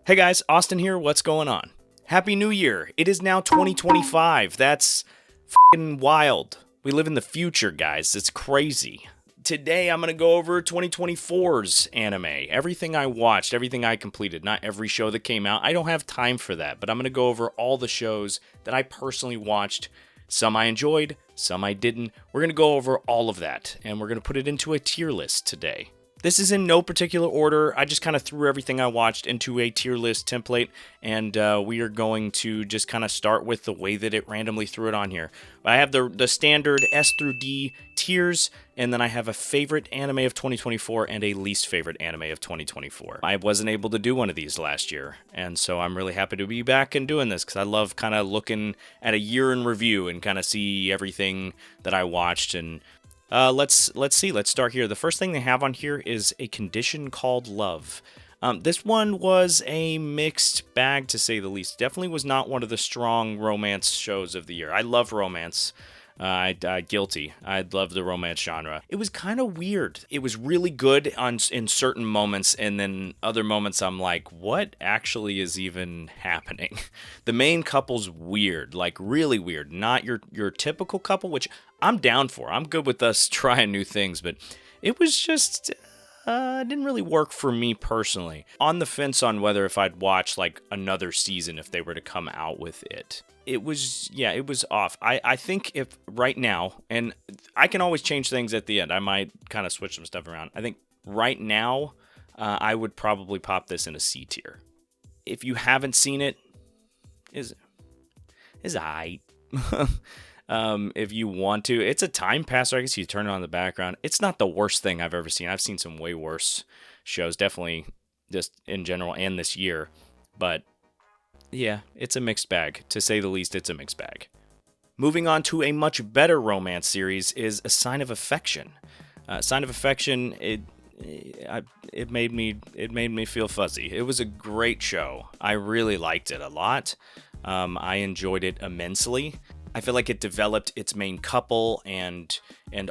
Hey guys, Austin here, what's going on? Happy New Year! It is now 2025, that's f***ing wild. We live in the future, guys, it's crazy. Today I'm gonna go over 2024's anime. Everything I watched, everything I completed, not every show that came out. I don't have time for that, but I'm gonna go over all the shows that I personally watched. Some I enjoyed, some I didn't. We're gonna go over all of that, and we're gonna put it into a tier list today. This is in no particular order. I just kind of threw everything I watched into a tier list template, and we are going to just kind of start with the way that it randomly threw it on here. I have the standard S through D tiers, and then I have a favorite anime of 2024 and a least favorite anime of 2024. I wasn't able to do one of these last year, and so I'm really happy to be back and doing this because I love kind of looking at a year in review and kind of see everything that I watched. And let's see. Let's start here. The first thing they have on here is A Condition Called Love. This one was a mixed bag, to say the least. Definitely was not one of the strong romance shows of the year. I love romance. Guilty. I love the romance genre. It was kind of weird. It was really good in certain moments, and then other moments I'm like, what actually is even happening? The main couple's weird, like really weird. Not your typical couple, which I'm down for. I'm good with us trying new things, but it was just didn't really work for me personally. On the fence on whether if I'd watch like another season if they were to come out with it. It was off. I think if right now, and I can always change things at the end. I might kind of switch some stuff around. I think right now, I would probably pop this in a C tier. If you haven't seen it, is aight. If you want to, it's a time passer. I guess you turn it on the background. It's not the worst thing I've ever seen. I've seen some way worse shows, definitely just in general and this year. But yeah, it's a mixed bag. To say the least, it's a mixed bag. Moving on to a much better romance series is A Sign of Affection. Sign of Affection, it made me feel fuzzy. It was a great show. I really liked it a lot. I enjoyed it immensely. I feel like it developed its main couple and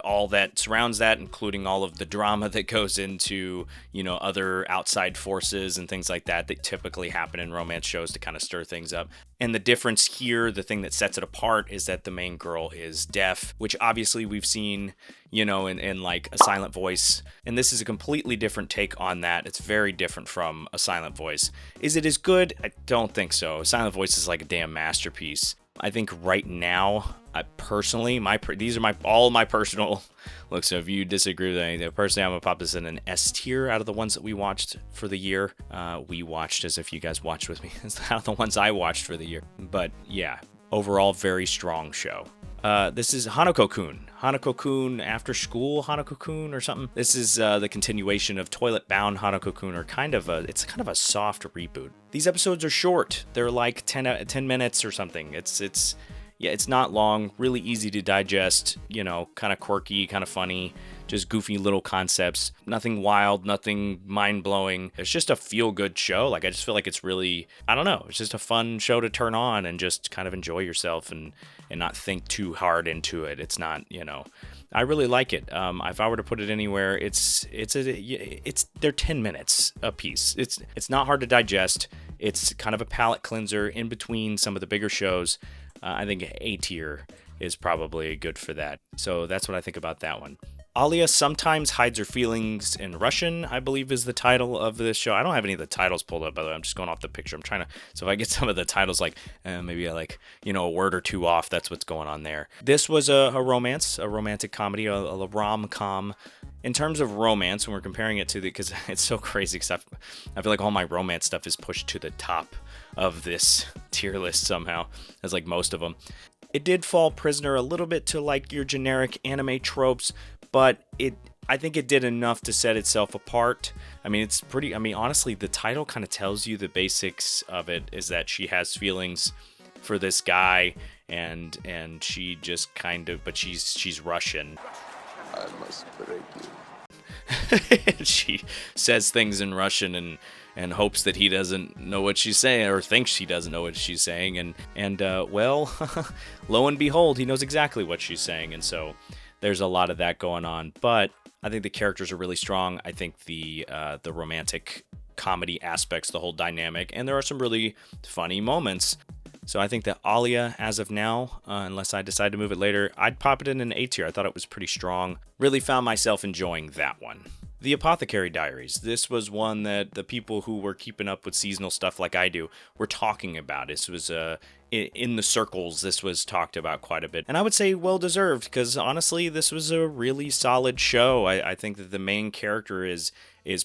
all that surrounds that, including all of the drama that goes into, other outside forces and things like that typipally happen in romance shows to kind of stir things up. And the difference here, the thing that sets it apart, is that the main girl is deaf, which obviously we've seen, in like A Silent Voice. And this is a completely different take on that. It's very different from A Silent Voice. Is it as good? I don't think so. A Silent Voice is like a damn masterpiece. I think right now, personally, these are all my personal looks. So if you disagree with anything, personally, I'm gonna pop this in an S tier out of the ones that we watched for the year. We watched, as if you guys watched with me, out of the ones I watched for the year. But yeah, overall, very strong show. This is Hanako-kun. Hanako-kun After School Hanako-kun or something. This is the continuation of Toilet Bound Hanako-kun, or it's kind of a soft reboot. These episodes are short. They're like 10 minutes or something. It's not long, really easy to digest, kind of quirky, kind of funny, just goofy little concepts. Nothing wild, nothing mind-blowing. It's just a feel-good show. Like, I just feel like it's really, I don't know, it's just a fun show to turn on and just kind of enjoy yourself and not think too hard into it. It's not, I really like it. If I were to put it anywhere, they're 10 minutes a piece. It's not hard to digest. It's kind of a palate cleanser in between some of the bigger shows. I think A tier is probably good for that. So that's what I think about that one. Alia Sometimes Hides Her Feelings in Russian, I believe is the title of this show. I don't have any of the titles pulled up, by the way. I'm just going off the picture. So if I get some of the titles maybe a word or two off, that's what's going on there. This was a romantic comedy, a rom-com. In terms of romance, when we're comparing it to because it's so crazy, because I feel like all my romance stuff is pushed to the top of this tier list somehow, as like most of them. It did fall prisoner a little bit to like your generic anime tropes, but I think it did enough to set itself apart. Honestly, the title kind of tells you the basics of it, is that she has feelings for this guy, and she just but she's Russian. I must break you. She says things in Russian and hopes that he doesn't know what she's saying, or thinks he doesn't know what she's saying, and well, lo and behold, he knows exactly what she's saying, and so there's a lot of that going on. But I think the characters are really strong. I think the romantic comedy aspects, the whole dynamic, and there are some really funny moments. So I think that Alia, as of now, unless I decide to move it later, I'd pop it in an A tier. I thought it was pretty strong. Really found myself enjoying that one. The Apothecary Diaries. This was one that the people who were keeping up with seasonal stuff like I do were talking about. This was in the circles, this was talked about quite a bit. And I would say well-deserved, because honestly, this was a really solid show. I think that the main character is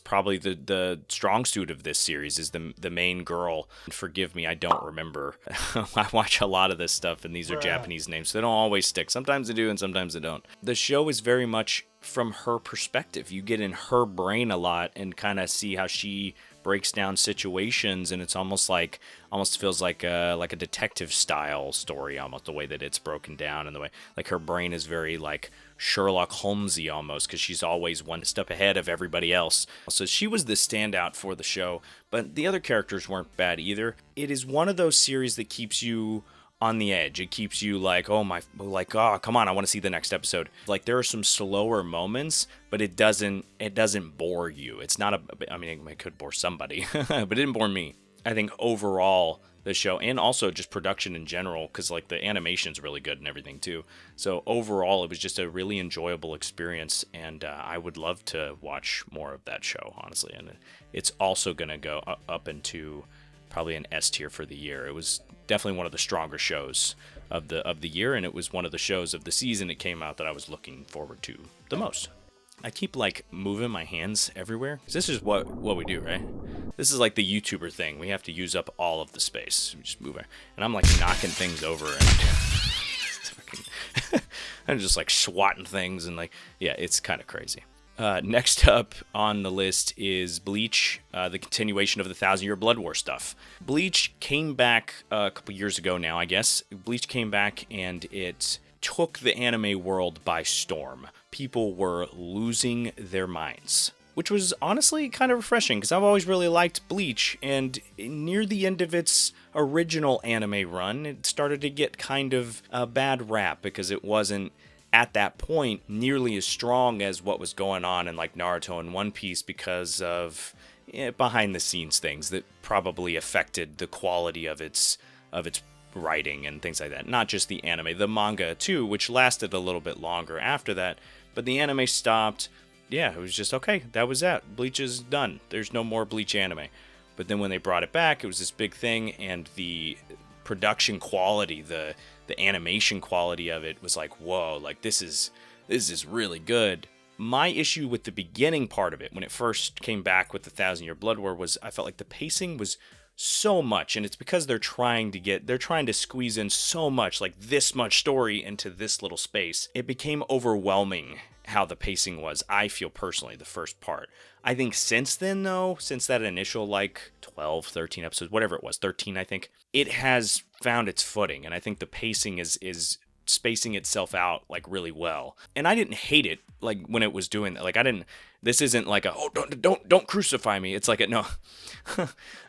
probably the strong suit of this series, is the main girl. Forgive me, I don't remember. I watch a lot of this stuff, and these are Japanese names, so they don't always stick. Sometimes they do, and sometimes they don't. The show is very much from her perspective. You get in her brain a lot and kind of see how she breaks down situations, and it's almost feels like a detective style story, almost the way that it's broken down, and the way like her brain is very like Sherlock Holmesy almost, because she's always one step ahead of everybody else. So she was the standout for the show, but the other characters weren't bad either. It is one of those series that keeps you on the edge. It keeps you like, oh, come on, I want to see the next episode. Like, there are some slower moments, but it doesn't bore you. It's not I mean, it could bore somebody, but it didn't bore me. I think overall, the show, and also just production in general, because like the animation's really good and everything too. So overall, it was just a really enjoyable experience, and I would love to watch more of that show, honestly. And it's also gonna go up into probably an S tier for the year. It was definitely one of the stronger shows of the year, and it was one of the shows of the season it came out that I was looking forward to the most. I keep like moving my hands everywhere, because this is what we do, right? This is like the YouTuber thing. We have to use up all of the space. We just move it, and I'm like knocking things over, and I'm just like swatting things, and like, yeah, it's kind of crazy. Next up on the list is Bleach, the continuation of the 1,000-Year Blood War stuff. Bleach came back a couple years ago now, I guess. Bleach came back, and it took the anime world by storm. People were losing their minds, which was honestly kind of refreshing, because I've always really liked Bleach, and near the end of its original anime run, it started to get kind of a bad rap, because it wasn't at that point nearly as strong as what was going on in like Naruto and One Piece, because of behind the scenes things that probably affected the quality of its writing and things like that. Not just the anime, the manga too, which lasted a little bit longer after that, but the anime stopped. Yeah, it was just okay, that was that. Bleach is done. There's no more Bleach anime. But then when they brought it back, it was this big thing, and the production quality, the animation quality of it was like, whoa, like this is really good. My issue with the beginning part of it, when it first came back with the 1,000-Year Blood War, was I felt like the pacing was so much, and it's because they're trying to squeeze in so much, like this much story into this little space. It became overwhelming how the pacing was, I feel personally, the first part. I think since then, though, since that initial like 12, 13 episodes, whatever it was, 13 I think, it has found its footing, and I think the pacing is spacing itself out like really well. And I didn't hate it like when it was doing that. Like this isn't like a, oh, don't crucify me. It's like a, no.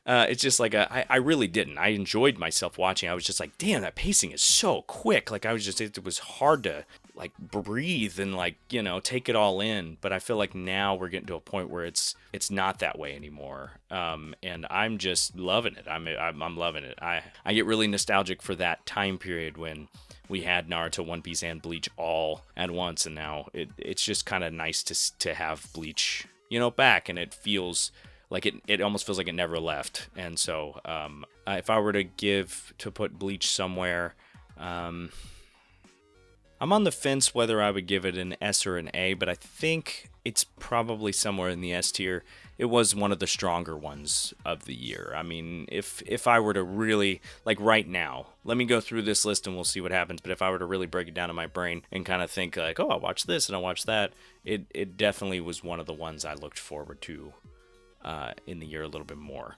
It's just like I really didn't. I enjoyed myself watching. I was just like, damn, that pacing is so quick. Like it was hard to like breathe and like, take it all in. But I feel like now we're getting to a point where it's not that way anymore. And I'm just loving it. I'm loving it. I get really nostalgic for that time period when we had Naruto, One Piece, and Bleach all at once, and now it's just kind of nice to have Bleach, back, and it feels like it almost feels like it never left. And so, if I were to put Bleach somewhere, I'm on the fence whether I would give it an S or an A, but I think it's probably somewhere in the S tier. It was one of the stronger ones of the year. I mean, if I were to really, like right now, let me go through this list and we'll see what happens, but if I were to really break it down in my brain and kind of think like, oh, I'll watch this and I'll watch that, it definitely was one of the ones I looked forward to in the year a little bit more.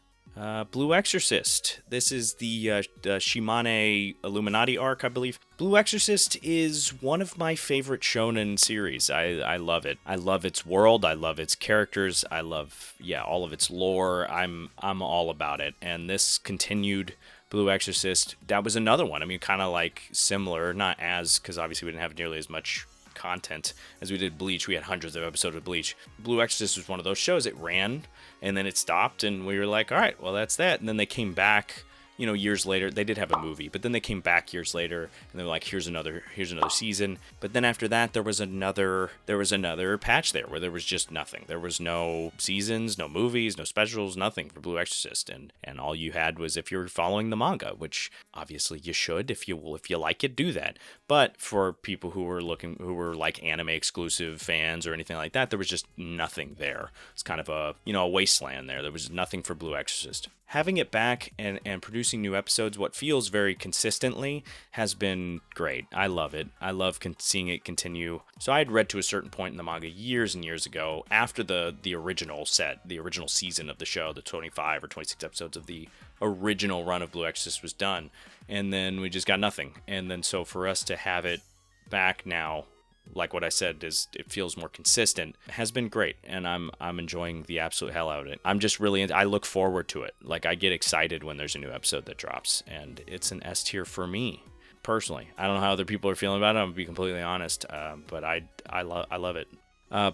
Blue Exorcist. This is the Shimane Illuminati arc, I believe. Blue Exorcist is one of my favorite shonen series. I love it. I love its world. I love its characters. I love, all of its lore. I'm all about it. And this continued Blue Exorcist. That was another one. I mean, kind of like similar, not as, because obviously we didn't have nearly as much content as we did Bleach. We had hundreds of episodes of Bleach. Blue Exorcist was one of those shows. It ran and then it stopped, and we were like, all right, well, that's that. And then they came back, years later. They did have a movie, but then they came back years later, and they're like, here's another season. But then after that, there was another patch there where there was just nothing. There was no seasons, no movies, no specials, nothing for Blue Exorcist, and all you had was, if you're following the manga, which obviously you should, if you like it, do that. But for people who were like anime exclusive fans or anything like that, there was just nothing there. It's kind of a wasteland there. There was nothing for Blue Exorcist. Having it back and producing new episodes, what feels very consistently, has been great. I love it. I love seeing it continue. So I had read to a certain point in the manga years and years ago, after the original season of the show, the 25 or 26 episodes of the original run of Blue Exorcist was done, and then we just got nothing. And then so for us to have it back now, like what I said, is it feels more consistent, has been great, and I'm enjoying the absolute hell out of it. I'm just really I look forward to it. Like, I get excited when there's a new episode that drops, and it's an S tier for me personally. I don't know how other people are feeling about it, I'm gonna be completely honest, but I love it.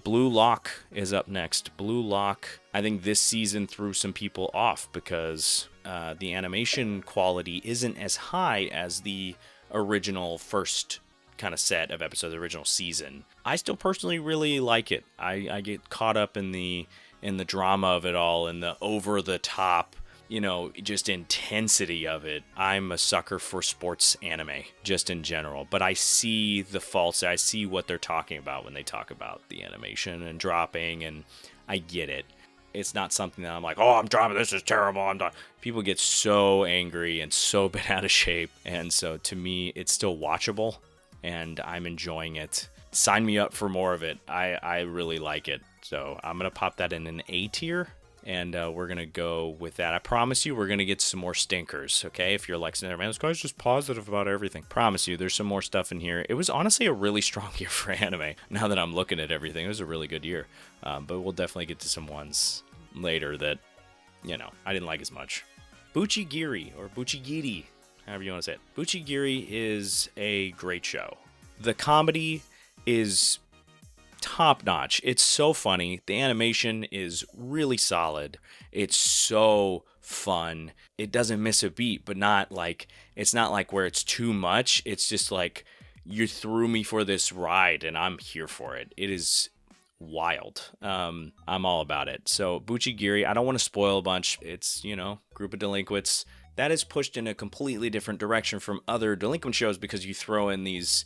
Blue Lock is up next. Blue Lock, I think this season threw some people off because the animation quality isn't as high as the original first kind of set of episodes, the original season. I still personally really like it. I get caught up in the drama of it all, and the over the top, just intensity of it. I'm a sucker for sports anime just in general, but I see the faults. I see what they're talking about when they talk about the animation and dropping, and I get it. It's not something that I'm like, oh, I'm dropping, this is terrible. People get so angry and so bent out of shape, and so to me, it's still watchable, and I'm enjoying it. Sign me up for more of it. I really like it. So I'm going to pop that in an A tier, and we're going to go with that. I promise you we're going to get some more stinkers, okay? If you're like, man, this guy's just positive about everything. Promise you there's some more stuff in here. It was honestly a really strong year for anime. Now that I'm looking at everything, it was a really good year. But we'll definitely get to some ones later that, I didn't like as much. Buchigiri, or Buchigiri, however you want to say it. Buchigiri is a great show. The comedy is top-notch. It's so funny. The animation is really solid. It's so fun. It doesn't miss a beat, but it's not like where it's too much. It's just like, you threw me for this ride, and I'm here for it. It is wild. I'm all about it. So Buchigiri, I don't want to spoil a bunch. It's, group of delinquents. That is pushed in a completely different direction from other delinquent shows, because you throw in these,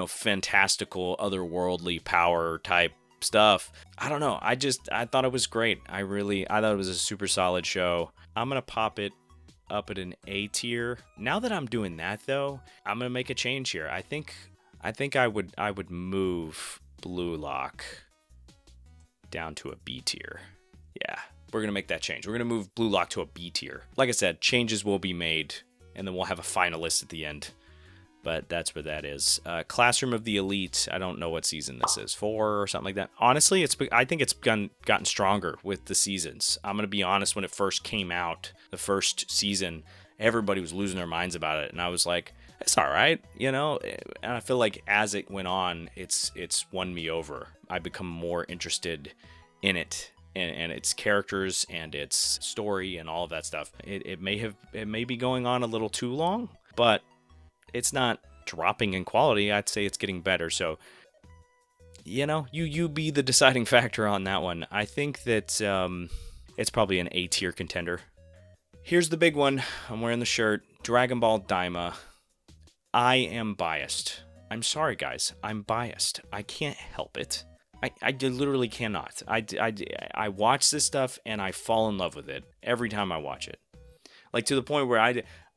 fantastical, otherworldly power type stuff. I don't know. I thought it was great. I thought it was a super solid show. I'm going to pop it up at an A tier. Now that I'm doing that though, I'm going to make a change here. I think I would move Blue Lock down to a B tier. Yeah. We're going to make that change. We're going to move Blue Lock to a B tier. Like I said, changes will be made, and then we'll have a finalist at the end. But that's where that is. Classroom of the Elite, I don't know what season this is, 4 or something like that. Honestly, I think it's gotten stronger with the seasons. I'm going to be honest, when it first came out, the first season, everybody was losing their minds about it. And I was like, it's all right, And I feel like as it went on, it's won me over. I become more interested in it. And its characters and its story and all of that stuff. It may be going on a little too long, but it's not dropping in quality. I'd say it's getting better. So, you be the deciding factor on that one. I think that it's probably an A tier contender. Here's the big one. I'm wearing the shirt. Dragon Ball Daima. I am biased. I'm sorry, guys. I'm biased. I can't help it. I literally cannot. I watch this stuff and I fall in love with it every time I watch it. Like, to the point where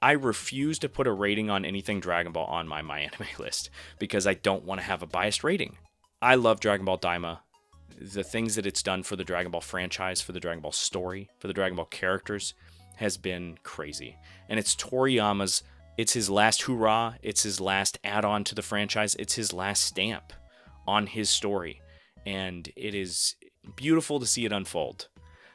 I refuse to put a rating on anything Dragon Ball on my anime list, because I don't want to have a biased rating. I love Dragon Ball Daima. The things that it's done for the Dragon Ball franchise, for the Dragon Ball story, for the Dragon Ball characters has been crazy. And it's Toriyama's, it's his last hurrah. It's his last add-on to the franchise. It's his last stamp on his story. And it is beautiful to see it unfold.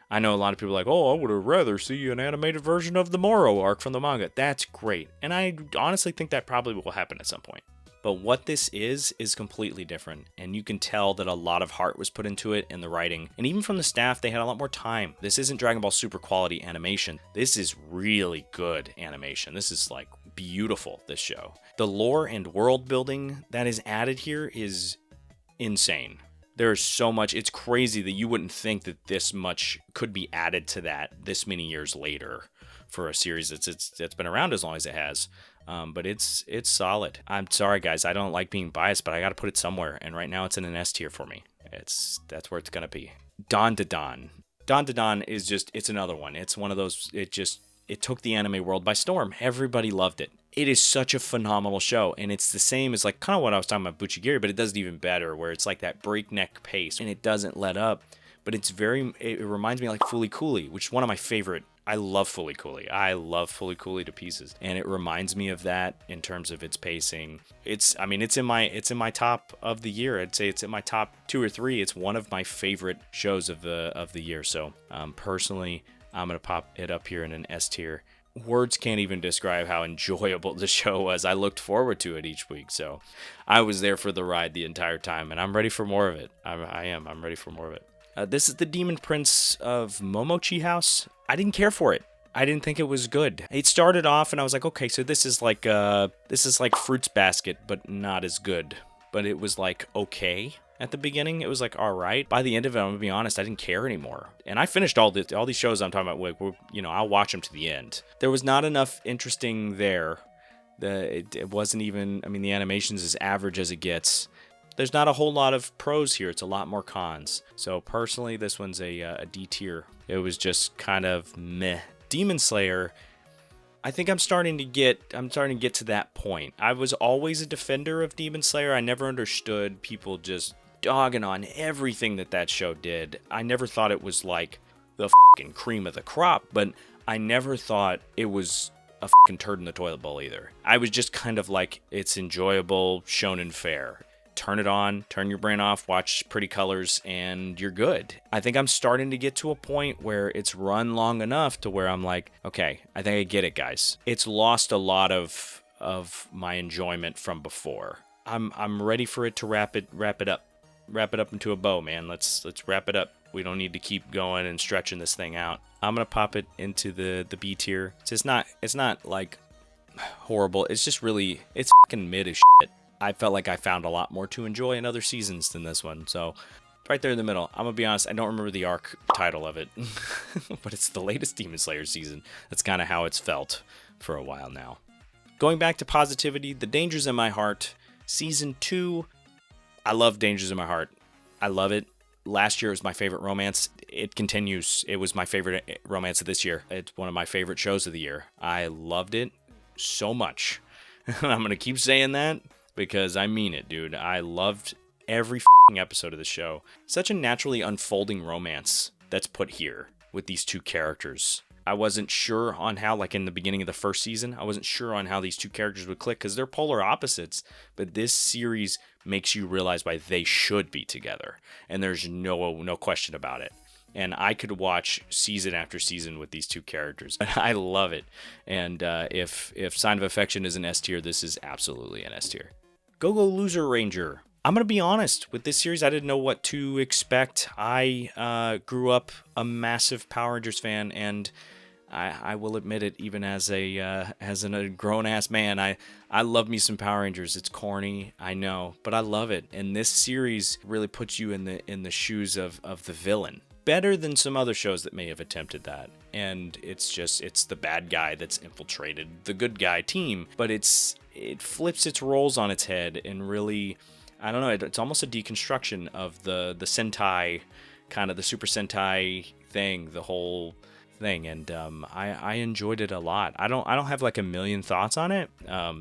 I know a lot of people are like, oh, I would have rather see an animated version of the Moro arc from the manga. That's great. And I honestly think that probably will happen at some point. But what this is completely different, and you can tell that a lot of heart was put into it in the writing, and even from the staff, they had a lot more time. This isn't Dragon Ball Super quality animation. This is really good animation. This is like beautiful, this show. The lore and world building that is added here is insane. There's so much. It's crazy that you wouldn't think that this much could be added to that this many years later for a series that's been around as long as it has. But it's solid. I'm sorry, guys. I don't like being biased, but I got to put it somewhere. And right now, it's in an S tier for me. That's where it's gonna be. Dawn to Dawn. Dawn to Dawn is just, it's another one. It's one of those. It took the anime world by storm. Everybody loved it. It is such a phenomenal show, and it's the same as like kind of what I was talking about Buchigiri, but it does it even better, where it's like that breakneck pace and it doesn't let up. But it reminds me like Fooly Cooly, which is one of my favorite. I love Fooly Cooly. I love Fooly Cooly to pieces, and it reminds me of that in terms of its pacing. It's in my top of the year. I'd say it's in my top 2 or 3. It's one of my favorite shows of the year. So personally, I'm gonna pop it up here in an S tier. Words can't even describe how enjoyable the show was. I looked forward to it each week, so I was there for the ride the entire time, and I'm ready for more of it. I'm ready for more of it. This is the Demon Prince of Momochi House. I didn't care for it. I didn't think it was good. It started off, and I was like, okay, so this is like Fruits Basket, but not as good. But it was like okay. At the beginning, it was like, all right. By the end of it, I'm going to be honest, I didn't care anymore. And I finished all these shows I'm talking about. I'll watch them to the end. There was not enough interesting there. It wasn't even, the animation's as average as it gets. There's not a whole lot of pros here. It's a lot more cons. So personally, this one's a D tier. It was just kind of meh. Demon Slayer, I think I'm starting to get to that point. I was always a defender of Demon Slayer. I never understood people just dogging on everything that show did. I never thought it was like the fucking cream of the crop, but I never thought it was a fucking turd in the toilet bowl either. I was just kind of like, it's enjoyable, shonen fare. Turn it on, turn your brain off, watch Pretty Colors, and you're good. I think I'm starting to get to a point where it's run long enough to where I'm like, okay, I think I get it, guys. It's lost a lot of my enjoyment from before. I'm ready for it to wrap it up. Wrap it up into a bow, man. Let's wrap it up. We don't need to keep going and stretching this thing out. I'm gonna pop it into the B tier. It's not like horrible. It's just really, it's fucking mid as shit. I felt like I found a lot more to enjoy in other seasons than this one. So right there in the middle. I'm gonna be honest, I don't remember the arc title of it, but it's the latest Demon Slayer season. That's kind of how it's felt for a while now. Going back to positivity, The Dangers in My Heart, season 2. I love Dangers in My Heart. I love it. Last year was my favorite romance. It continues. It was my favorite romance of this year. It's one of my favorite shows of the year. I loved it so much. I'm going to keep saying that because I mean it, dude. I loved every episode of the show. Such a naturally unfolding romance that's put here with these two characters. I wasn't sure on how, like in the beginning of the first season, I wasn't sure on how these two characters would click because they're polar opposites. But this series makes you realize why they should be together. And there's no question about it. And I could watch season after season with these two characters. I love it. And if Sign of Affection is an S tier, this is absolutely an S tier. Go Loser Ranger. I'm going to be honest, with this series, I didn't know what to expect. I grew up a massive Power Rangers fan, and I will admit it, even as a grown-ass man, I love me some Power Rangers. It's corny, I know, but I love it. And this series really puts you in the shoes of the villain. Better than some other shows that may have attempted that. And it's the bad guy that's infiltrated the good guy team, but it flips its roles on its head and really, I don't know, it's almost a deconstruction of the Sentai, kind of the Super Sentai thing, the whole thing, and I enjoyed it a lot. I don't have like a million thoughts on it,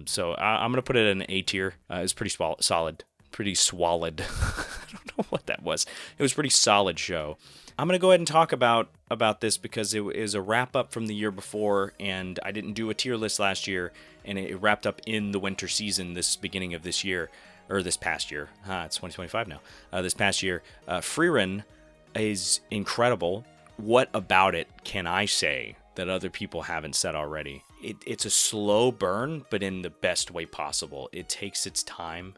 so I'm gonna put it in an A tier. It's pretty solid, pretty swallowed. I don't know what that was. It was a pretty solid show. I'm gonna go ahead and talk about this because it is a wrap up from the year before, and I didn't do a tier list last year, and it wrapped up in the winter season this beginning of this year, or this past year. It's 2025 now. This past year, Frieren is incredible. What about it can I say that other people haven't said already. It's a slow burn, but in the best way possible. It takes its time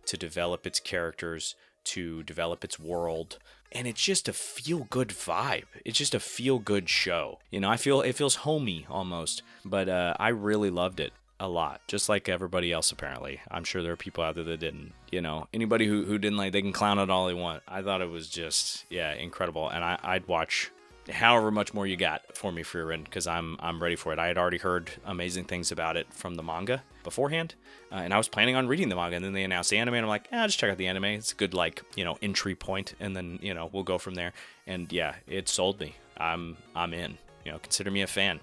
to develop its characters, to develop its world, and it's just a feel-good vibe. It's just a feel-good show. You know, I feel it feels homey almost, but I really loved it a lot, just like everybody else apparently. I'm sure there are people out there that didn't. You know, anybody who didn't like, they can clown it all they want. I thought it was just, yeah, incredible, and I'd watch however much more you got for me for your end, because I'm ready for it. I had already heard amazing things about it from the manga beforehand, and I was planning on reading the manga, and then they announced the anime, and I'm like, just check out the anime. It's a good, like, you know, entry point, and then, you know, we'll go from there. And yeah, it sold me. I'm in. You know, consider me a fan.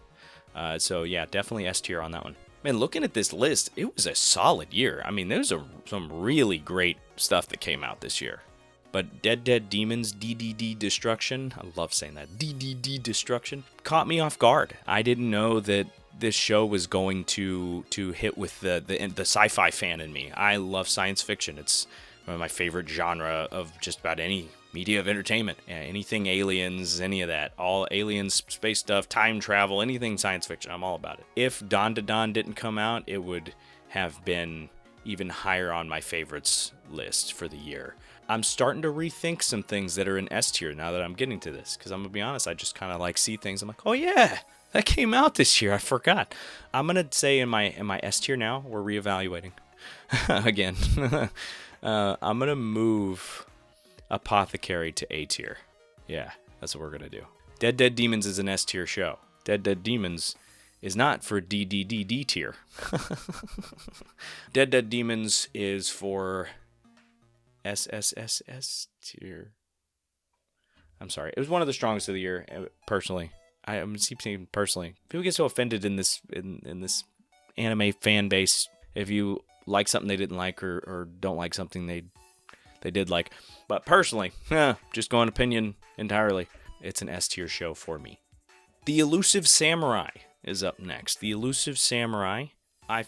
So yeah, definitely S tier on that one. Man, looking at this list, it was a solid year. I mean, there's some really great stuff that came out this year. But Dead Demons DDD Destruction, I love saying that, DDD Destruction, caught me off guard. I didn't know that this show was going to hit with the sci-fi fan in me. I love science fiction. It's one of my favorite genre of just about any media of entertainment. Yeah, anything aliens, any of that. All aliens, space stuff, time travel, anything science fiction, I'm all about it. If Dawn to Dawn didn't come out, it would have been even higher on my favorites list for the year. I'm starting to rethink some things that are in S tier now that I'm getting to this, because I'm going to be honest, I just kind of like see things. I'm like, oh yeah, that came out this year. I forgot. I'm going to say in my S tier now, we're reevaluating again. I'm going to move Apothecary to A tier. Yeah, that's what we're going to do. Dead Demons is an S tier show. Dead Demons is not for D tier. Dead Demons is for S tier. I'm sorry. It was one of the strongest of the year, personally. I'm keep saying personally. People get so offended in this anime fan base if you like something they didn't like or don't like something they did like. But personally, just going opinion entirely, it's an S tier show for me. The Elusive Samurai is up next. The Elusive Samurai, I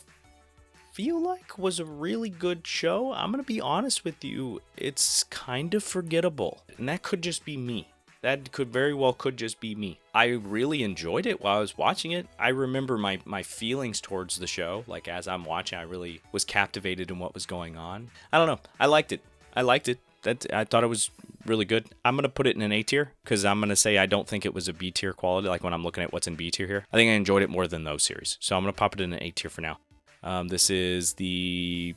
feel like was a really good show. I'm going to be honest with you. It's kind of forgettable. And that could just be me. That could very well just be me. I really enjoyed it while I was watching it. I remember my feelings towards the show. Like, as I'm watching, I really was captivated in what was going on. I don't know. I liked it. I thought it was really good. I'm going to put it in an A tier because I'm going to say I don't think it was a B tier quality, like when I'm looking at what's in B tier here. I think I enjoyed it more than those series. So I'm going to pop it in an A tier for now. This is the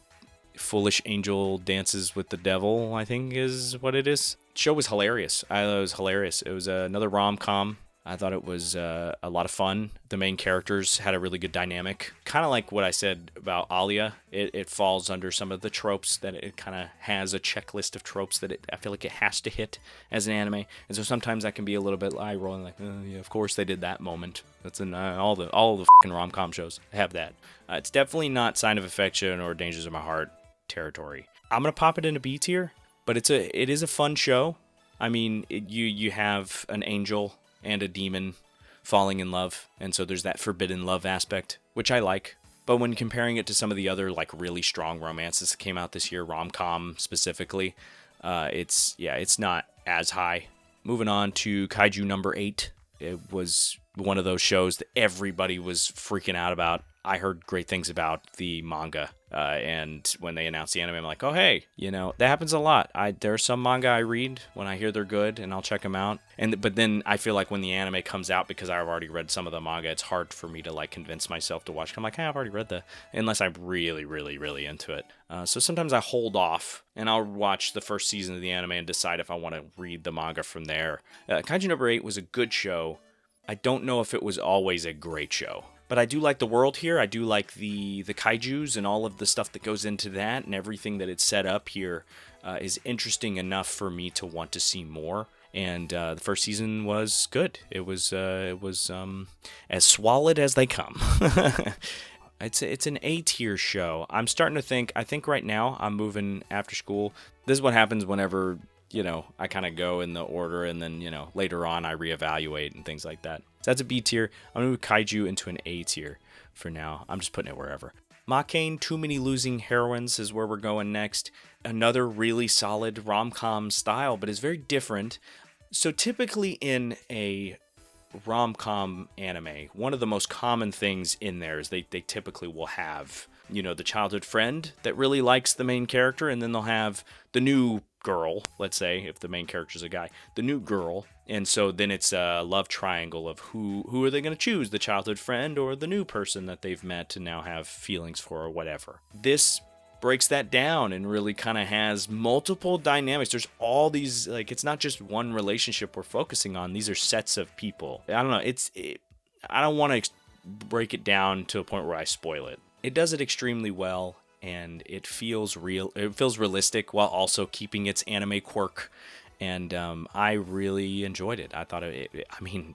Foolish Angel Dances with the Devil, I think is what it is. The show was hilarious. I thought it was hilarious. It was another rom-com. I thought it was a lot of fun. The main characters had a really good dynamic. Kind of like what I said about Alia. It falls under some of the tropes that it kind of has a checklist of tropes that I feel like it has to hit as an anime. And so sometimes that can be a little bit eye-rolling, like, oh, yeah, of course they did that moment. That's in all the fucking rom-com shows have that. It's definitely not Sign of Affection or Dangers of My Heart territory. I'm going to pop it into B tier, but it is a fun show. I mean, you have an angel and a demon falling in love, and so there's that forbidden love aspect, which I like. But when comparing it to some of the other like really strong romances that came out this year, rom-com specifically, it's not as high. Moving on to Kaiju number 8. It was one of those shows that everybody was freaking out about. I heard great things about the manga, and when they announced the anime, I'm like, oh, hey, that happens a lot. There's some manga I read when I hear they're good, and I'll check them out. But then I feel like when the anime comes out, because I've already read some of the manga, it's hard for me to like convince myself to watch. I'm like, hey, I've already read unless I'm really, really, really into it. So sometimes I hold off, and I'll watch the first season of the anime and decide if I want to read the manga from there. Kaiju number 8 was a good show. I don't know if it was always a great show. But I do like the world here. I do like the kaijus and all of the stuff that goes into that, and everything that it's set up here is interesting enough for me to want to see more. And the first season was good. It was as swallowed as they come. It's an A tier show. I'm starting to think. I think right now I'm moving after school. This is what happens whenever I kind of go in the order, and then, later on I reevaluate and things like that. So that's a B tier. I'm going to move Kaiju into an A tier for now. I'm just putting it wherever. Makane, Too Many Losing Heroines is where we're going next. Another really solid rom-com style, but it's very different. So typically in a rom-com anime, one of the most common things in there is they typically will have, the childhood friend that really likes the main character, and then they'll have the new girl, let's say, if the main character's a guy, the new girl. And so then it's a love triangle of who are they going to choose, the childhood friend or the new person that they've met to now have feelings for or whatever. This breaks that down and really kind of has multiple dynamics. There's all these, like, it's not just one relationship we're focusing on. These are sets of people. I don't know. I don't want to break it down to a point where I spoil it. It does it extremely well, and it feels real. It feels realistic while also keeping its anime quirk. And I really enjoyed it. I thought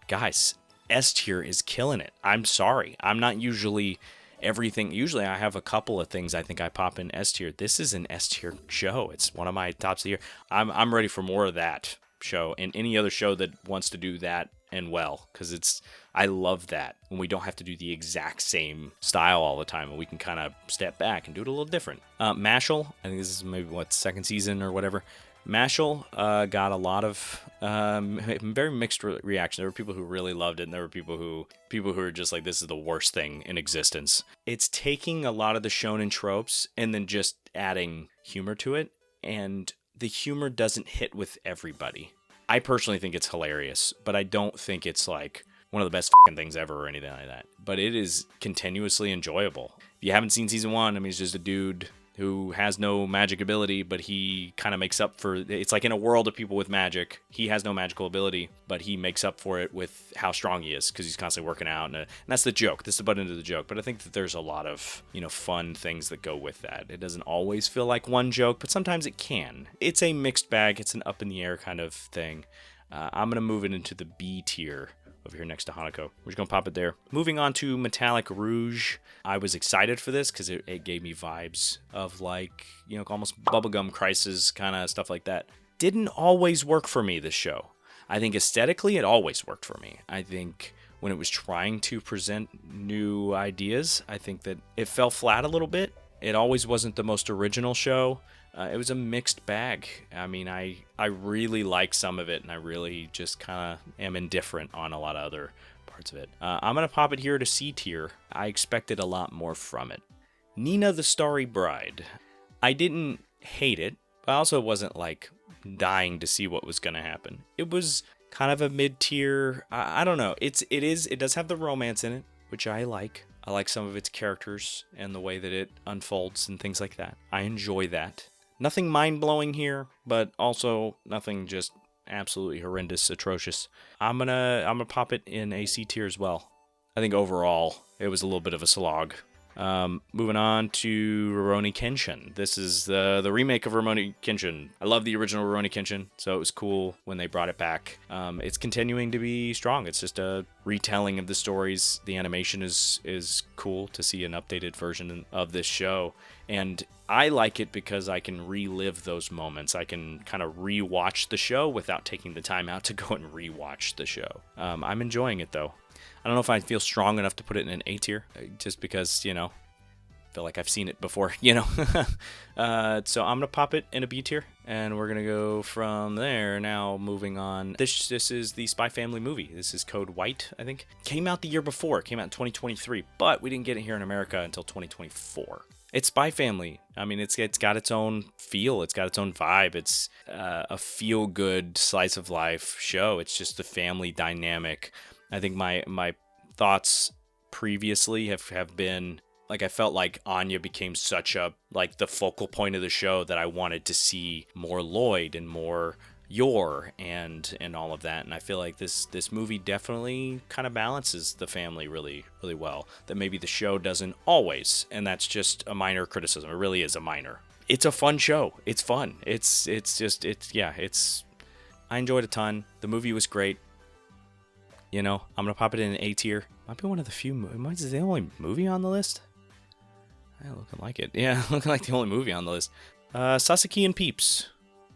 guys, S tier is killing it. I'm sorry. I'm not usually everything. Usually I have a couple of things I think I pop in S tier. This is an S tier show. It's one of my tops of the year. I'm ready for more of that show and any other show that wants to do that and well, because I love that when we don't have to do the exact same style all the time and we can kind of step back and do it a little different. Mashal, I think this is maybe second season or whatever. Mashal got a lot of very mixed reaction. There were people who really loved it, and there were people who are just like, this is the worst thing in existence. It's taking a lot of the shonen tropes and then just adding humor to it, and the humor doesn't hit with everybody. I personally think it's hilarious, but I don't think it's like one of the best things ever or anything like that. But it is continuously enjoyable. If you haven't seen season 1, he's just a dude who has no magic ability, but he kind of makes up for it's like in a world of people with magic. He has no magical ability, but he makes up for it with how strong he is because he's constantly working out. And that's the joke. This is the butt end of the joke. But I think that there's a lot of, fun things that go with that. It doesn't always feel like one joke, but sometimes it can. It's a mixed bag. It's an up in the air kind of thing. I'm going to move it into the B tier over here next to Hanako. We're just going to pop it there. Moving on to Metallic Rouge. I was excited for this because it gave me vibes of almost Bubblegum Crisis kind of stuff like that. Didn't always work for me, this show. I think aesthetically it always worked for me. I think when it was trying to present new ideas, I think that it fell flat a little bit. It always wasn't the most original show. It was a mixed bag. I really like some of it, and I really just kind of am indifferent on a lot of other parts of it. I'm going to pop it here to C tier. I expected a lot more from it. Nina the Starry Bride. I didn't hate it, but I also wasn't dying to see what was going to happen. It was kind of a mid-tier. I don't know. It does have the romance in it, which I like. I like some of its characters and the way that it unfolds and things like that. I enjoy that. Nothing mind-blowing here, but also nothing just absolutely horrendous, atrocious. I'm gonna pop it in a C tier as well. I think overall it was a little bit of a slog. Moving on to Rurouni Kenshin. This is the remake of Rurouni Kenshin. I love the original Rurouni Kenshin, so it was cool when they brought it back. It's continuing to be strong. It's just a retelling of the stories. The animation is cool to see an updated version of this show. And I like it because I can relive those moments. I can kind of rewatch the show without taking the time out to go and rewatch the show. I'm enjoying it, though. I don't know if I feel strong enough to put it in an A tier, just because, I feel like I've seen it before, So I'm going to pop it in a B tier, and we're going to go from there. Now, moving on. This is the Spy Family movie. This is Code White, I think. Came out the year before. It came out in 2023, but we didn't get it here in America until 2024. It's Spy Family. It's got its own feel. It's got its own vibe. It's a feel-good slice of life show. It's just the family dynamic. I think my thoughts previously have been I felt like Anya became such a the focal point of the show that I wanted to see more Lloyd and more Yor and all of that. And I feel like this movie definitely kind of balances the family really, really well. That maybe the show doesn't always, and that's just a minor criticism. It really is a minor. It's a fun show. It's fun. I enjoyed it a ton. The movie was great. I'm going to pop it in an A tier. Might be one of the few, might be the only movie on the list. Looking like it. Yeah, looking like the only movie on the list. Sasaki and Peeps.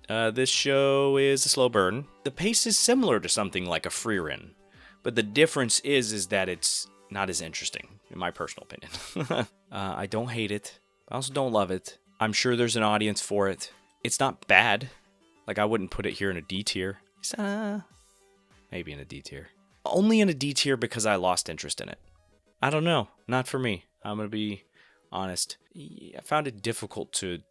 This show is a slow burn. The pace is similar to something like a Frieren, but the difference is that it's not as interesting, in my personal opinion. I don't hate it. I also don't love it. I'm sure there's an audience for it. It's not bad. I wouldn't put it here in a D tier. Maybe in a D tier. only in a D tier because I lost interest in it. I don't know. Not for me. I'm going to be honest. I found it difficult to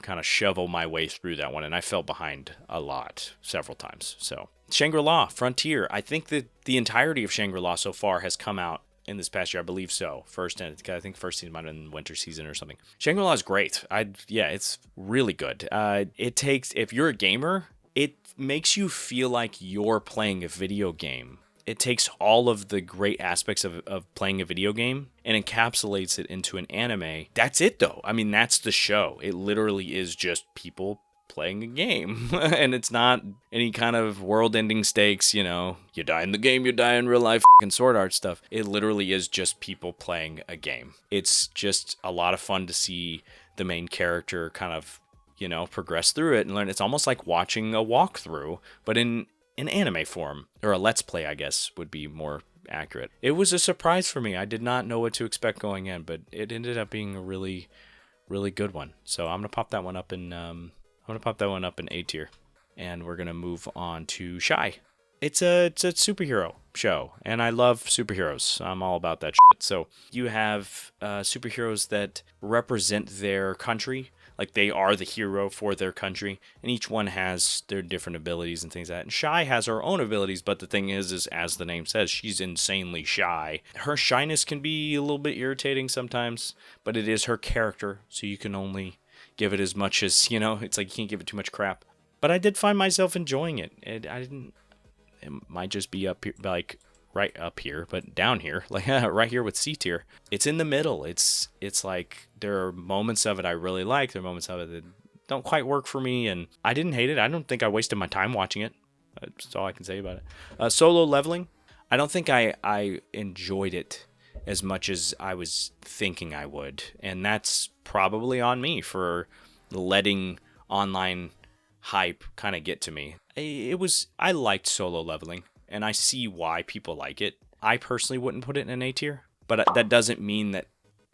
kind of shovel my way through that one, and I fell behind a lot several times. So Shangri-La, Frontier. I think that the entirety of Shangri-La so far has come out in this past year. I believe so. I think first season might have been winter season or something. Shangri-La is great. It's really good. If you're a gamer, it makes you feel like you're playing a video game. It takes all of the great aspects of playing a video game and encapsulates it into an anime. That's it, though. I mean, that's the show. It literally is just people playing a game. And it's not any kind of world-ending stakes, you die in the game, you die in real life, and Sword Art stuff. It literally is just people playing a game. It's just a lot of fun to see the main character kind of, progress through it and learn. It's almost like watching a walkthrough, but in anime form, or a let's play, I guess, would be more accurate. It was a surprise for me. I did not know what to expect going in, but it ended up being a really, really good one. So I'm gonna pop that one up in A tier, and we're gonna move on to Shy. It's a superhero show, and I love superheroes. I'm all about that shit. So you have superheroes that represent their country. Like, they are the hero for their country, and each one has their different abilities and things like that. And Shy has her own abilities, but the thing is as the name says, she's insanely shy. Her shyness can be a little bit irritating sometimes, but it is her character, so you can only give it as much as, it's like you can't give it too much crap. But I did find myself enjoying it. It might just be up here, like right up here, but down here, like right here with C tier. It's in the middle. It's like there are moments of it I really like. There are moments of it that don't quite work for me, and I didn't hate it. I don't think I wasted my time watching it. That's all I can say about it. Solo Leveling. I don't think I enjoyed it as much as I was thinking I would, and that's probably on me for letting online hype kind of get to me. I liked Solo Leveling, and I see why people like it. I personally wouldn't put it in an A tier, but that doesn't mean that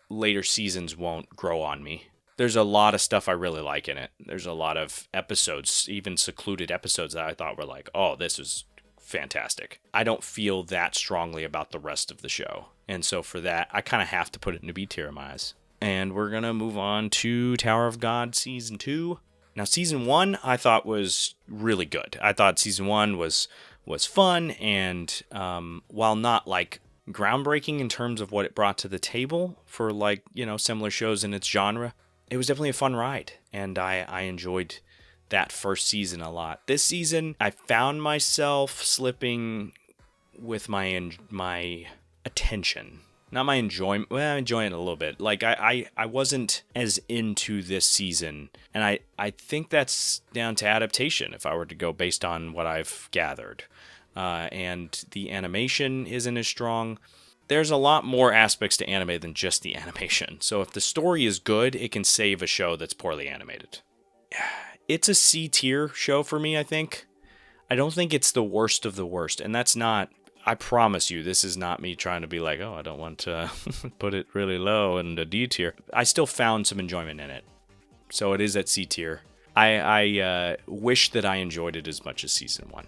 later seasons won't grow on me. There's a lot of stuff I really like in it. There's a lot of episodes, even secluded episodes, that I thought were like, oh, this is fantastic. I don't feel that strongly about the rest of the show, and so for that, I kind of have to put it in a B tier in my eyes. And we're going to move on to Tower of God Season 2. Now, Season 1 I thought was really good. I thought Season 1 was fun, and while not like groundbreaking in terms of what it brought to the table for similar shows in its genre, it was definitely a fun ride, and I enjoyed that first season a lot. This season, I found myself slipping with my attention. Not my enjoyment. Well, I'm enjoying it a little bit. Like, I wasn't as into this season, and I think that's down to adaptation, if I were to go based on what I've gathered. And the animation isn't as strong. There's a lot more aspects to anime than just the animation. So if the story is good, it can save a show that's poorly animated. It's a C tier show for me, I think. I don't think it's the worst of the worst, and that's not... I promise you, this is not me trying to be like, oh, I don't want to put it really low in the D tier. I still found some enjoyment in it. So it is at C tier. I wish that I enjoyed it as much as Season 1.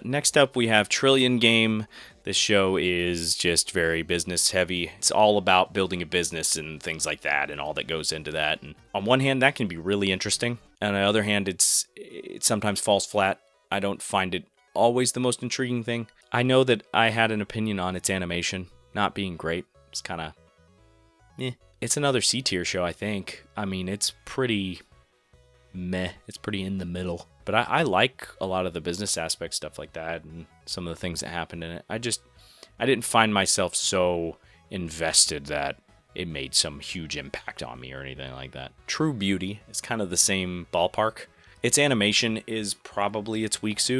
Next up, we have Trillion Game. This show is just very business heavy. It's all about building a business and things like that and all that goes into that. And on one hand, that can be really interesting. On the other hand, it sometimes falls flat. I don't find it always the most intriguing thing. I know that I had an opinion on its animation not being great. It's kind of It's another C tier show, I think. I mean, it's pretty meh. It's pretty in the middle. But I like a lot of the business aspect stuff like that and some of the things that happened in it. I didn't find myself so invested that it made some huge impact on me or anything like that. True Beauty is kind of the same ballpark. Its animation is probably its weakest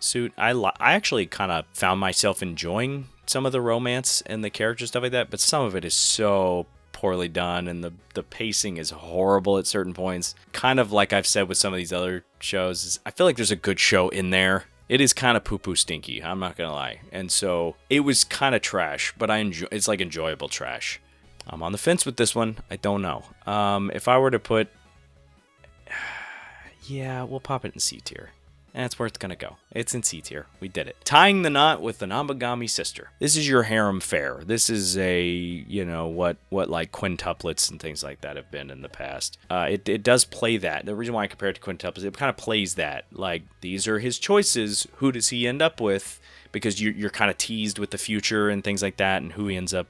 suit. I actually kind of found myself enjoying some of the romance and the character stuff like that, but some of it is so poorly done, and the pacing is horrible at certain points. Kind of like I've said with some of these other shows, I feel like there's a good show in there. It is kind of poo-poo stinky, I'm not gonna lie. And so it was kind of trash, but it's like enjoyable trash. I'm on the fence with this one. I don't know. If I were to put... Yeah, we'll pop it in C tier. That's where it's gonna go. It's in C tier. We did it. Tying the knot with the Namagami sister. This is your harem fare. This is a, what like quintuplets and things like that have been in the past. It does play that. The reason why I compare it to quintuplets, it kind of plays that. Like, these are his choices. Who does he end up with? Because you're kind of teased with the future and things like that, and who he ends up,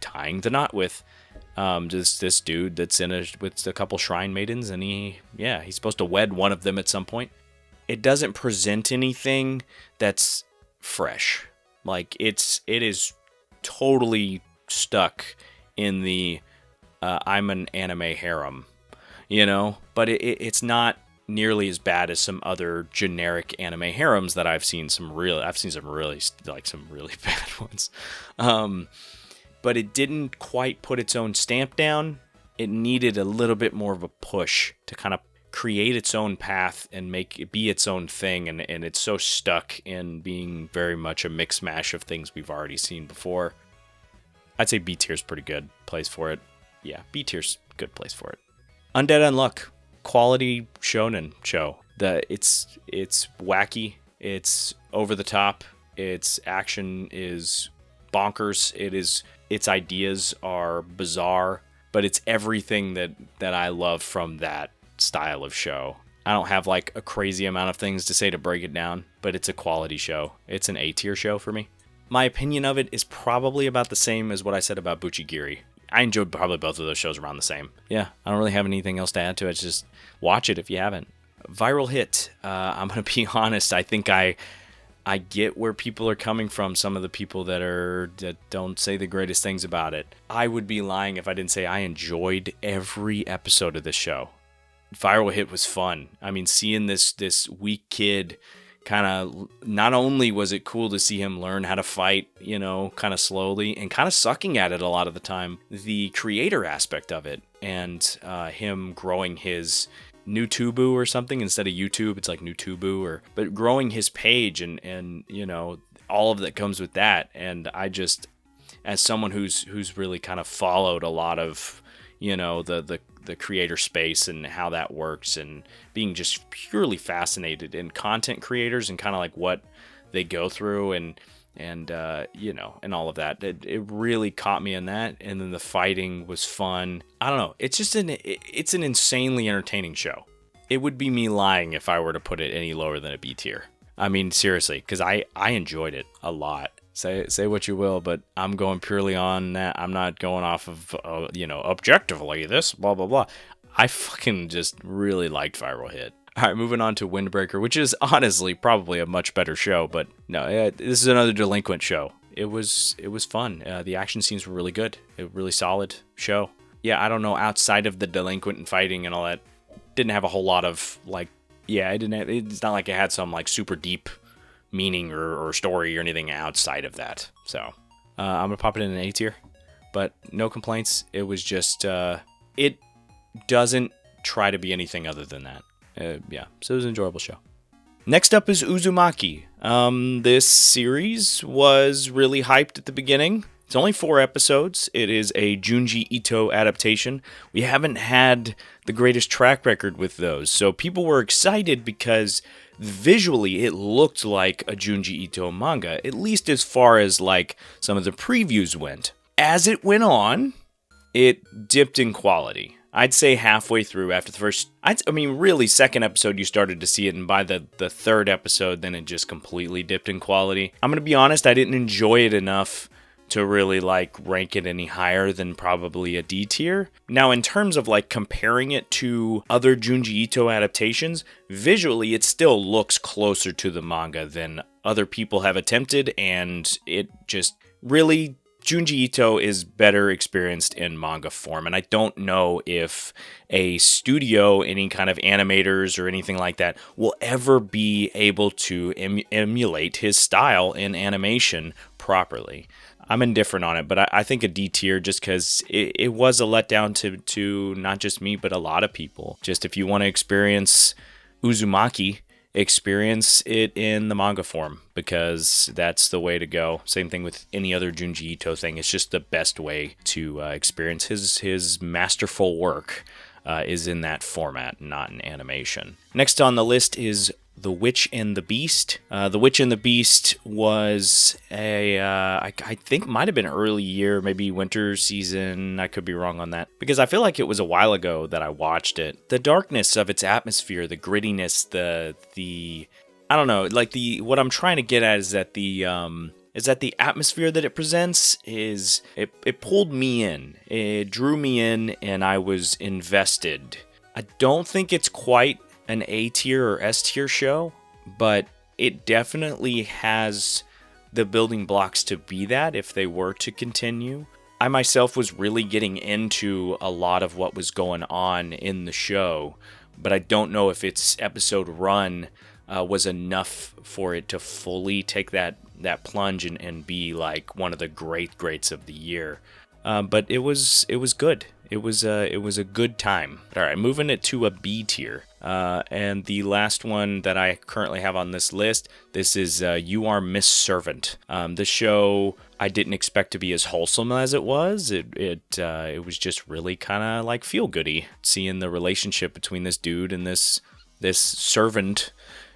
tying the knot with. Just this dude that's with a couple shrine maidens, and he's supposed to wed one of them at some point. It doesn't present anything that's fresh. Like, it is totally stuck in the I'm an anime harem, but it's not nearly as bad as some other generic anime harems that I've seen some really bad ones. But it didn't quite put its own stamp down. It needed a little bit more of a push to kind of create its own path and make it be its own thing, and it's so stuck in being very much a mix mash of things we've already seen before. I'd say B tier's pretty good place for it. Yeah, B tier's good place for it. Undead Unluck, quality shonen show. It's wacky, it's over the top, its action is bonkers, its ideas are bizarre, but it's everything that I love from that style of show. I don't have like a crazy amount of things to say to break it down, but it's a quality show. It's an A tier show for me. My opinion of it is probably about the same as what I said about Buchigiri. I enjoyed probably both of those shows around the same. Yeah, I don't really have anything else to add to it. Just watch it if you haven't. Viral hit. I'm going to be honest. I think I get where people are coming from. Some of the people that don't say the greatest things about it. I would be lying if I didn't say I enjoyed every episode of this show. Viral hit was fun. I mean, seeing this weak kid kind of, not only was it cool to see him learn how to fight, kind of slowly and kind of sucking at it a lot of the time, the creator aspect of it, and him growing his Nutubu or something instead of YouTube, it's like Nutubu, but growing his page and all of that comes with that. And I just, as someone who's really kind of followed a lot of the creator space and how that works, and being just purely fascinated in content creators and kind of like what they go through and all of that. It really caught me in that. And then the fighting was fun. I don't know. It's just it's an insanely entertaining show. It would be me lying if I were to put it any lower than a B tier. I mean, seriously, because I enjoyed it a lot. Say what you will, but I'm going purely on that. I'm not going off of, objectively this, blah, blah, blah. I fucking just really liked Viral Hit. All right, moving on to Windbreaker, which is honestly probably a much better show, but no, this is another delinquent show. It was fun. The action scenes were really good. A really solid show. Yeah, I don't know, outside of the delinquent and fighting and all that, didn't have a whole lot of, it's not like it had some, super deep meaning or story or anything outside of that. So I'm gonna pop it in an A tier, but no complaints. It was just it doesn't try to be anything other than that. So it was an enjoyable show. Next up is Uzumaki. This series was really hyped at the beginning. It's only 4 episodes. It is a Junji Ito adaptation. We haven't had the greatest track record with those, so people were excited because visually it looked like a Junji Ito manga, at least as far as some of the previews went. As it went on, it dipped in quality. I'd say halfway through, after the first, really second episode you started to see it, and by the third episode then it just completely dipped in quality. I'm gonna be honest, I didn't enjoy it enough to really rank it any higher than probably a D tier. Now, in terms of comparing it to other Junji Ito adaptations, visually it still looks closer to the manga than other people have attempted, and it just really, Junji Ito is better experienced in manga form, and I don't know if a studio, any kind of animators or anything like that, will ever be able to emulate his style in animation properly. I'm indifferent on it, but I think a D tier, just because it was a letdown to not just me, but a lot of people. Just if you want to experience Uzumaki, experience it in the manga form, because that's the way to go. Same thing with any other Junji Ito thing. It's just the best way to experience his masterful work is in that format, not in animation. Next on the list is The Witch and the Beast. The Witch and the Beast was I think might have been early year, maybe winter season. I could be wrong on that because I feel like it was a while ago that I watched it. The darkness of its atmosphere, the grittiness, the I don't know, like what I'm trying to get at is that the atmosphere that it presents it pulled me in. It drew me in and I was invested. I don't think it's quite an A tier or S tier show, but it definitely has the building blocks to be that if they were to continue. I myself was really getting into a lot of what was going on in the show, but I don't know if its episode run was enough for it to fully take that plunge and be like one of the greats of the year. But it was good. It was a good time. All right, moving it to a B tier. And the last one that I currently have on this list, this is You Are Miss Servant. This show I didn't expect to be as wholesome as it was. It was just really kind of like feel goody, seeing the relationship between this dude and this servant,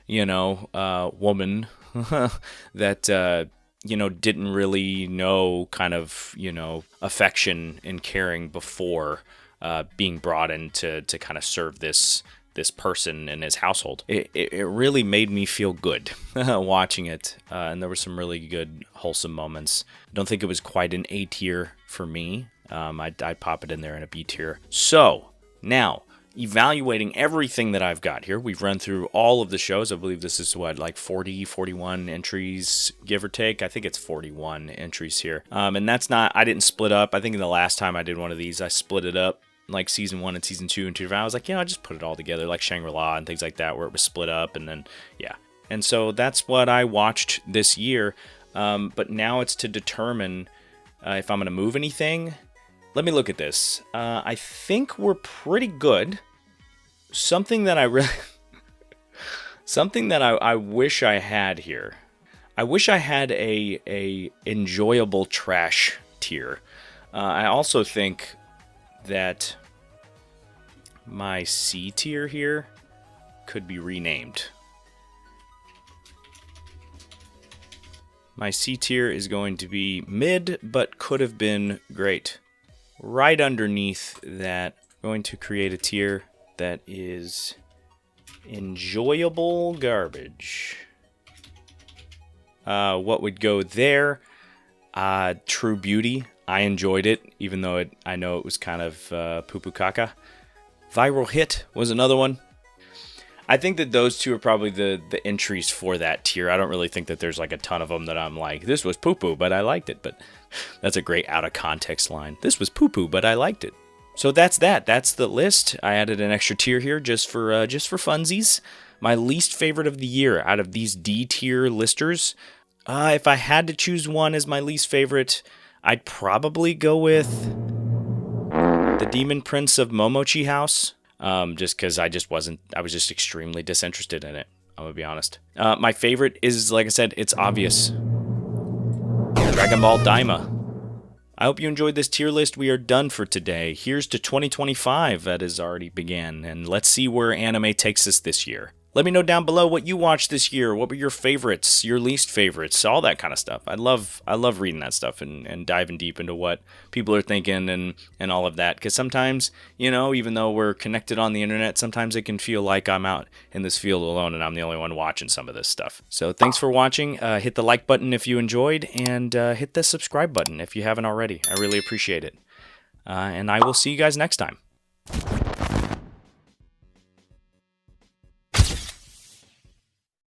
woman that didn't really know kind of, affection and caring before being brought in to kind of serve this person in his household. It really made me feel good watching it, and there were some really good, wholesome moments. I don't think it was quite an A tier for me. I'd pop it in there in a B tier. So, now, evaluating everything that I've got here. We've run through all of the shows. I believe this is like 40, 41 entries, give or take. I think it's 41 entries here. And that's not, I didn't split up. I think in the last time I did one of these, I split it up like season 1 and season 2 and 2. I was like, I just put it all together like Shangri-La and things like that where it was split up and then, yeah. And so that's what I watched this year. But now it's to determine if I'm going to move anything. Let me look at this. I think we're pretty good. Something that I wish I had here. I wish I had a enjoyable trash tier. I also think that my C tier here could be renamed. My C tier is going to be mid, but could have been great. Right underneath that, I'm going to create a tier that is enjoyable garbage. What would go there? True Beauty. I enjoyed it, even though I know it was kind of poo-poo caca. Viral Hit was another one. I think that those two are probably the entries for that tier. I don't really think that there's like a ton of them that I'm like, this was poo-poo, but I liked it. But that's a great out-of-context line. This was poo-poo, but I liked it. So that's that. That's the list. I added an extra tier here just for funsies. My least favorite of the year out of these D tier listers. If I had to choose one as my least favorite, I'd probably go with The Demon Prince of Momochi House. Just because I was just extremely disinterested in it. I'm gonna be honest. My favorite is, like I said, it's obvious. Dragon Ball Daima. I hope you enjoyed this tier list. We are done for today. Here's to 2025 that has already began, and let's see where anime takes us this year. Let me know down below what you watched this year. What were your favorites, your least favorites, all that kind of stuff. I love reading that stuff and diving deep into what people are thinking and all of that. Because sometimes, even though we're connected on the internet, sometimes it can feel like I'm out in this field alone and I'm the only one watching some of this stuff. So thanks for watching. Hit the like button if you enjoyed, and hit the subscribe button if you haven't already. I really appreciate it. And I will see you guys next time.